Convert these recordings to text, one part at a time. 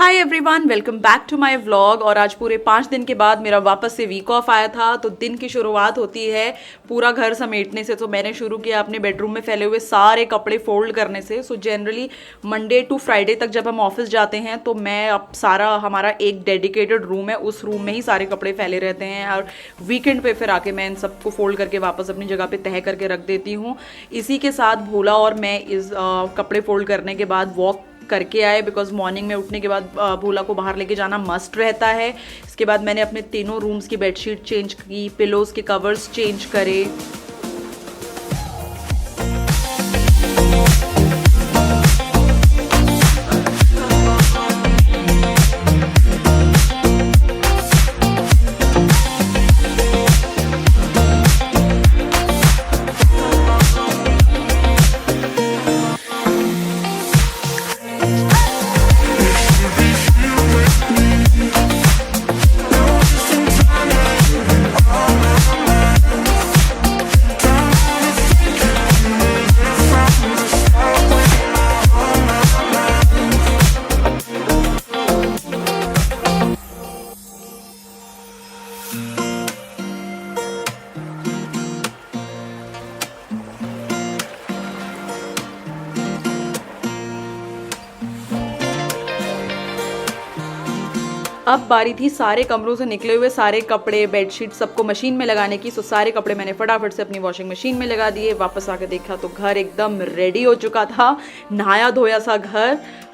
Hi everyone, welcome back to my vlog. और आज पूरे 5 दिन के बाद मेरा वापस से वीक ऑफ आया था। तो दिन की शुरुआत होती है पूरा घर समेटने से। तो मैंने शुरू किया अपने बेडरूम में फैले हुए सारे कपड़े फोल्ड करने से। So generally Monday to Friday तक जब हम ऑफिस जाते हैं तो मैं अब सारा हमारा एक डेडिकेटेड रूम है, उस रूम में ही सारे कपड़े फैले रहते हैं। और वीकेंड पे फिर आके मैं इन सबको फोल्ड करके वापस अपनी जगह पे तह करके रख देती हूँ। इसी के साथ भोला और मैं इस कपड़े फोल्ड करने के बाद वॉक करके आए, बिकॉज मॉर्निंग में उठने के बाद भोला को बाहर लेके जाना मस्ट रहता है। इसके बाद मैंने अपने तीनों रूम्स की बेडशीट चेंज की, पिलोज के कवर्स चेंज करे। अब बारी थी सारे कमरों से निकले हुए सारे कपड़े, बेडशीट सबको मशीन में लगाने की। सो सारे कपड़े मैंने फटाफट से अपनी वॉशिंग मशीन में लगा दिए। वापस आके देखा तो घर एकदम रेडी हो चुका था, नहाया धोया सा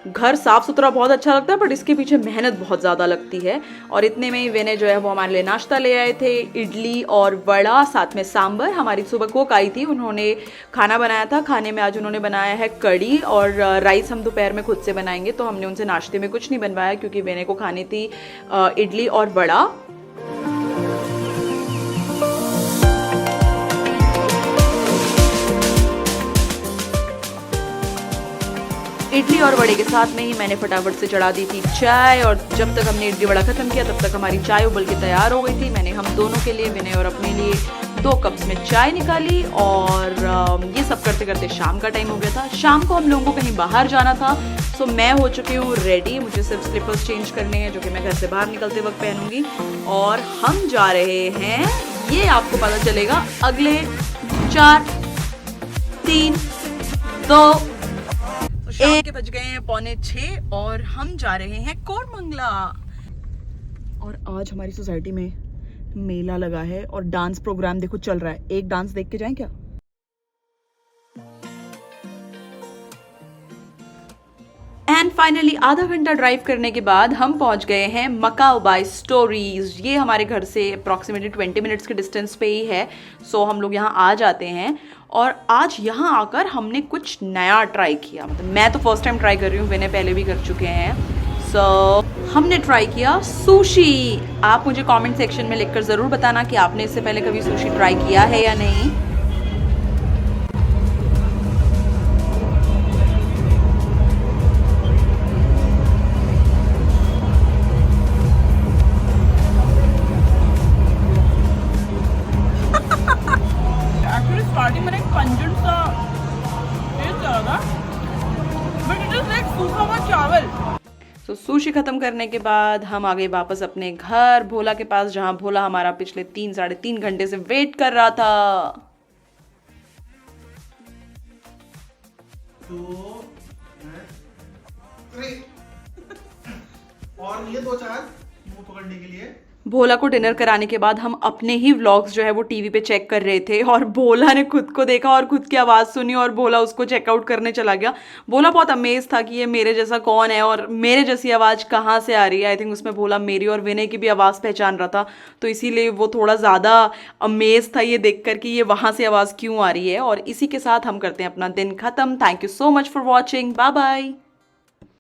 घर साफ सुथरा बहुत अच्छा लगता है, बट इसके पीछे मेहनत बहुत ज़्यादा लगती है। और इतने में ही वेने जो है वो हमारे लिए नाश्ता ले आए थे, इडली और वड़ा, साथ में सांभर। हमारी सुबह कुक आई थी, उन्होंने खाना बनाया था। खाने में आज उन्होंने बनाया है कड़ी, और राइस हम दोपहर में खुद से बनाएंगे। तो हमने उनसे नाश्ते में कुछ नहीं बनवाया क्योंकि वेने को खानी थी इडली और वड़ा। इडली और वड़े के साथ में ही मैंने फटाफट से चढ़ा दी थी चाय। और जब तक हमने इडली वड़ा खत्म किया तब तक हमारी चाय उबल के तैयार हो गई थी। मैंने हम दोनों के लिए, विनय और अपने लिए 2 कप्स में चाय निकाली। और ये सब करते करते शाम का टाइम हो गया था। शाम को हम लोगों को कहीं बाहर जाना था। सो मैं हो चुकी हूँ रेडी। मुझे सिर्फ स्लीपर्स चेंज करने हैं जो कि मैं घर से बाहर निकलते वक्त पहनूंगी। और हम जा रहे हैं, ये आपको पता चलेगा अगले 4, 3, 2, शाम के बज गए हैं 5:45 और हम जा रहे हैं कोरमंगला। और आज हमारी सोसाइटी में मेला लगा है और डांस प्रोग्राम देखो चल रहा है। एक डांस देख के जाएं क्या? एंड फाइनली आधा घंटा ड्राइव करने के बाद हम पहुंच गए हैं मकाओ बाय स्टोरीज। ये हमारे घर से अप्रॉक्सीमेटली 20 मिनट्स के डिस्टेंस पे ही है। सो हम लोग यहाँ आ जाते हैं। और आज यहाँ आकर हमने कुछ नया ट्राई किया। मतलब मैं तो फर्स्ट टाइम ट्राई कर रही हूँ, मैंने पहले भी कर चुके हैं। सो हमने ट्राई किया सुशी। आप मुझे कमेंट सेक्शन में लिखकर ज़रूर बताना कि आपने इससे पहले कभी सुशी ट्राई किया है या नहीं। स्टार्टिंग में एक पंजेंट सा टेस्ट आ रहा था, बट इट इज लाइक सूखा हुआ चावल। तो सुशी खत्म करने के बाद हम आ गए वापस अपने घर, भोला के पास, जहां भोला हमारा पिछले 3-3.5 घंटे से वेट कर रहा था। और ये 2-4 मुंह पकड़ने के लिए। भोला को डिनर कराने के बाद हम अपने ही व्लॉग्स जो है वो टीवी पे चेक कर रहे थे। और भोला ने खुद को देखा और खुद की आवाज़ सुनी और भोला उसको चेकआउट करने चला गया। भोला बहुत अमेज था कि ये मेरे जैसा कौन है और मेरे जैसी आवाज़ कहाँ से आ रही है। आई थिंक उसमें भोला मेरी और विनय की भी आवाज़ पहचान रहा था, तो इसीलिए वो थोड़ा ज़्यादा अमेज था ये देख कर कि ये वहाँ से आवाज़ क्यों आ रही है। और इसी के साथ हम करते हैं अपना दिन ख़त्म। Thank you so much for watching. Bye bye.